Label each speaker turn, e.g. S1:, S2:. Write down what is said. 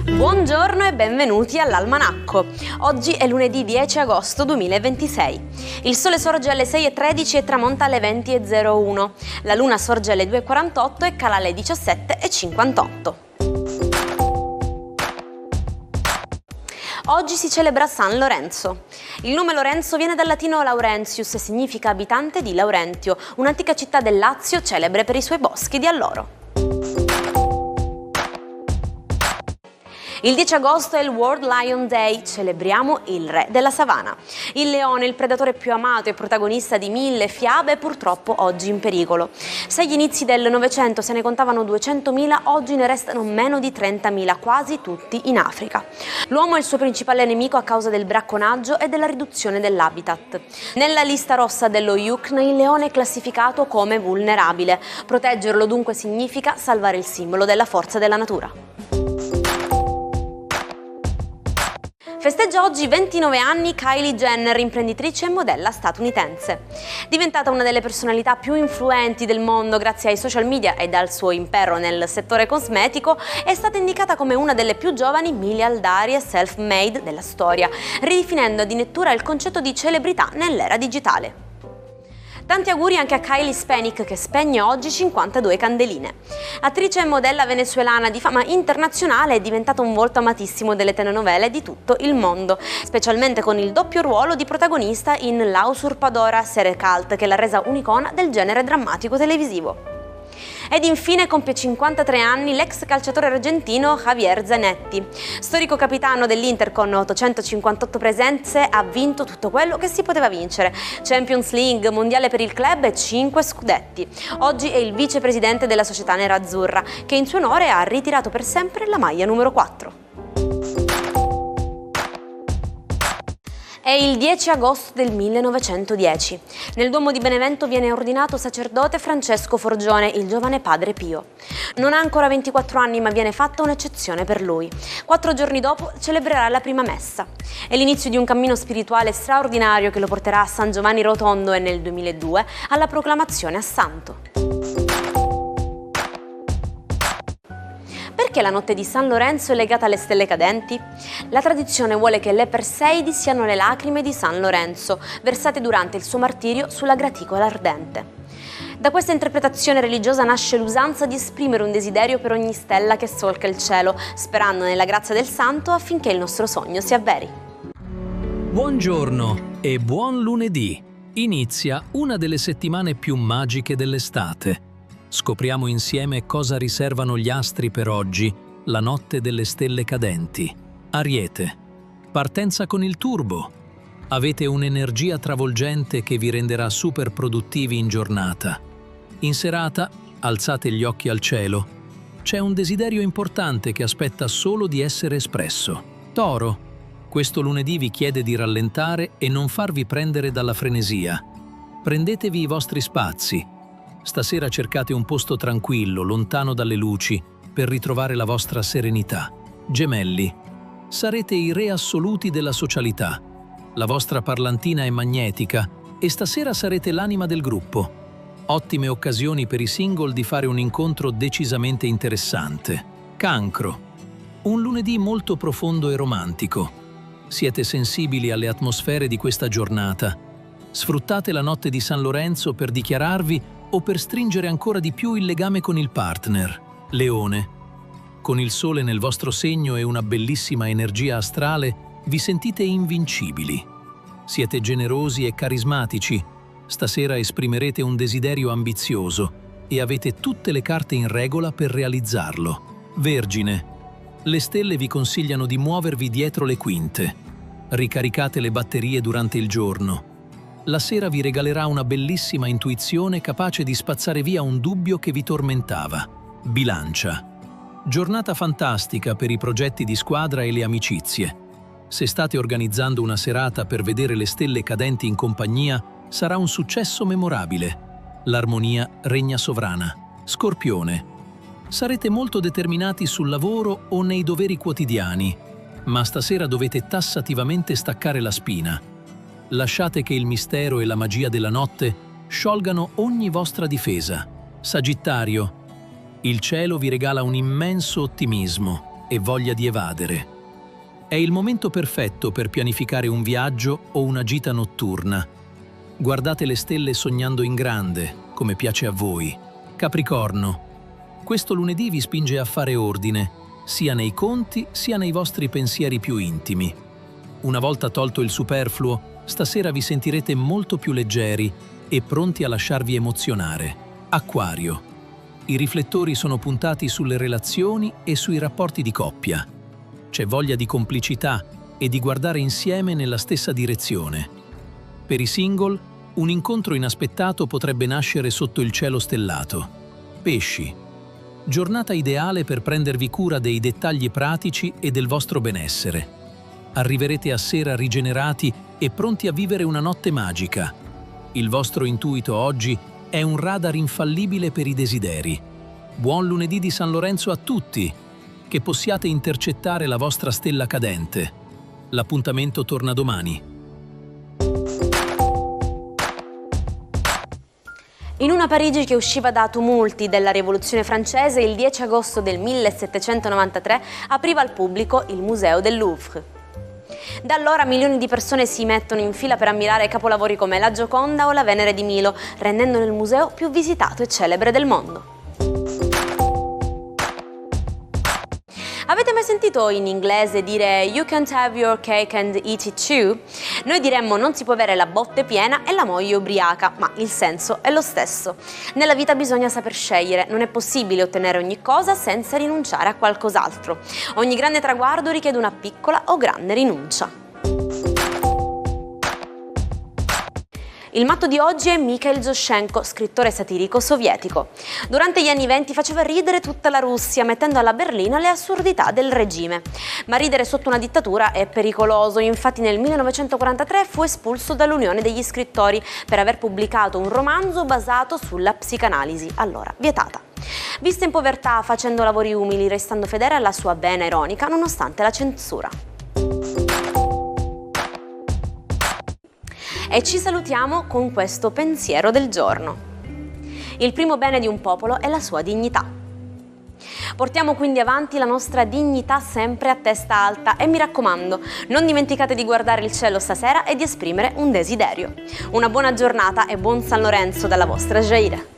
S1: Buongiorno e benvenuti all'Almanacco. Oggi è lunedì 10 agosto 2026. Il sole sorge alle 6:13 e tramonta alle 20:01. La luna sorge alle 2:48 e cala alle 17:58. Oggi si celebra San Lorenzo. Il nome Lorenzo viene dal latino Laurentius e significa abitante di Laurentio, un'antica città del Lazio celebre per i suoi boschi di alloro. Il 10 agosto è il World Lion Day, celebriamo il re della savana. Il leone, il predatore più amato e protagonista di mille fiabe, è purtroppo oggi in pericolo. Se agli inizi del Novecento se ne contavano 200.000, oggi ne restano meno di 30.000, quasi tutti in Africa. L'uomo è il suo principale nemico a causa del bracconaggio e della riduzione dell'habitat. Nella lista rossa dello UCN il leone è classificato come vulnerabile. Proteggerlo dunque significa salvare il simbolo della forza della natura. Festeggia oggi 29 anni Kylie Jenner, imprenditrice e modella statunitense. Diventata una delle personalità più influenti del mondo grazie ai social media e al suo impero nel settore cosmetico, è stata indicata come una delle più giovani miliardarie self-made della storia, ridefinendo addirittura il concetto di celebrità nell'era digitale. Tanti auguri anche a Kylie Spanik, che spegne oggi 52 candeline. Attrice e modella venezuelana di fama internazionale, è diventata un volto amatissimo delle telenovele di tutto il mondo, specialmente con il doppio ruolo di protagonista in La Usurpadora, serie cult che l'ha resa un'icona del genere drammatico televisivo. Ed infine compie 53 anni l'ex calciatore argentino Javier Zanetti. Storico capitano dell'Inter con 858 presenze, ha vinto tutto quello che si poteva vincere: Champions League, mondiale per il club e 5 scudetti. Oggi è il vicepresidente della società nerazzurra, che in suo onore ha ritirato per sempre la maglia numero 4. È il 10 agosto del 1910. Nel Duomo di Benevento viene ordinato sacerdote Francesco Forgione, il giovane padre Pio. Non ha ancora 24 anni, ma viene fatta un'eccezione per lui. 4 giorni dopo celebrerà la prima messa. È l'inizio di un cammino spirituale straordinario che lo porterà a San Giovanni Rotondo e nel 2002 alla proclamazione a santo. Perché la notte di San Lorenzo è legata alle stelle cadenti? La tradizione vuole che le Perseidi siano le lacrime di San Lorenzo, versate durante il suo martirio sulla graticola ardente. Da questa interpretazione religiosa nasce l'usanza di esprimere un desiderio per ogni stella che solca il cielo, sperando nella grazia del santo affinché il nostro sogno si avveri.
S2: Buongiorno e buon lunedì! Inizia una delle settimane più magiche dell'estate. Scopriamo insieme cosa riservano gli astri per oggi, la notte delle stelle cadenti. Ariete. Partenza con il turbo. Avete un'energia travolgente che vi renderà super produttivi in giornata. In serata, alzate gli occhi al cielo. C'è un desiderio importante che aspetta solo di essere espresso. Toro. Questo lunedì vi chiede di rallentare e non farvi prendere dalla frenesia. Prendetevi i vostri spazi. Stasera cercate un posto tranquillo, lontano dalle luci, per ritrovare la vostra serenità. Gemelli. Sarete i re assoluti della socialità. La vostra parlantina è magnetica e stasera sarete l'anima del gruppo. Ottime occasioni per i single di fare un incontro decisamente interessante. Cancro. Un lunedì molto profondo e romantico. Siete sensibili alle atmosfere di questa giornata. Sfruttate la notte di San Lorenzo per dichiararvi o per stringere ancora di più il legame con il partner. Leone. Con il sole nel vostro segno e una bellissima energia astrale, vi sentite invincibili. Siete generosi e carismatici. Stasera esprimerete un desiderio ambizioso e avete tutte le carte in regola per realizzarlo. Vergine. Le stelle vi consigliano di muovervi dietro le quinte. Ricaricate le batterie durante il giorno. La sera vi regalerà una bellissima intuizione capace di spazzare via un dubbio che vi tormentava. Bilancia. Giornata fantastica per i progetti di squadra e le amicizie. Se state organizzando una serata per vedere le stelle cadenti in compagnia, sarà un successo memorabile. L'armonia regna sovrana. Scorpione. Sarete molto determinati sul lavoro o nei doveri quotidiani, ma stasera dovete tassativamente staccare la spina. Lasciate che il mistero e la magia della notte sciolgano ogni vostra difesa. Sagittario, il cielo vi regala un immenso ottimismo e voglia di evadere. È il momento perfetto per pianificare un viaggio o una gita notturna. Guardate le stelle sognando in grande, come piace a voi. Capricorno, questo lunedì vi spinge a fare ordine, sia nei conti sia nei vostri pensieri più intimi. Una volta tolto il superfluo, stasera vi sentirete molto più leggeri e pronti a lasciarvi emozionare. Acquario, i riflettori sono puntati sulle relazioni e sui rapporti di coppia. C'è voglia di complicità e di guardare insieme nella stessa direzione. Per i single, un incontro inaspettato potrebbe nascere sotto il cielo stellato. Pesci, giornata ideale per prendervi cura dei dettagli pratici e del vostro benessere. Arriverete a sera rigenerati e pronti a vivere una notte magica. Il vostro intuito oggi è un radar infallibile per i desideri. Buon lunedì di San Lorenzo a tutti! Che possiate intercettare la vostra stella cadente. L'appuntamento torna domani.
S1: In una Parigi che usciva da tumulti della Rivoluzione francese, il 10 agosto del 1793 apriva al pubblico il Museo del Louvre. Da allora milioni di persone si mettono in fila per ammirare capolavori come la Gioconda o la Venere di Milo, rendendolo il museo più visitato e celebre del mondo. Avete mai sentito in inglese dire "You can't have your cake and eat it too"? Noi diremmo "non si può avere la botte piena e la moglie ubriaca", ma il senso è lo stesso. Nella vita bisogna saper scegliere, non è possibile ottenere ogni cosa senza rinunciare a qualcos'altro. Ogni grande traguardo richiede una piccola o grande rinuncia. Il matto di oggi è Mikhail Zhoshenko, scrittore satirico sovietico. Durante gli anni '20 faceva ridere tutta la Russia, mettendo alla berlina le assurdità del regime. Ma ridere sotto una dittatura è pericoloso, infatti nel 1943 fu espulso dall'Unione degli Scrittori per aver pubblicato un romanzo basato sulla psicanalisi, allora vietata. Visse in povertà, facendo lavori umili, restando fedele alla sua vena ironica nonostante la censura. E ci salutiamo con questo pensiero del giorno. Il primo bene di un popolo è la sua dignità. Portiamo quindi avanti la nostra dignità sempre a testa alta e mi raccomando, non dimenticate di guardare il cielo stasera e di esprimere un desiderio. Una buona giornata e buon San Lorenzo dalla vostra Jaira.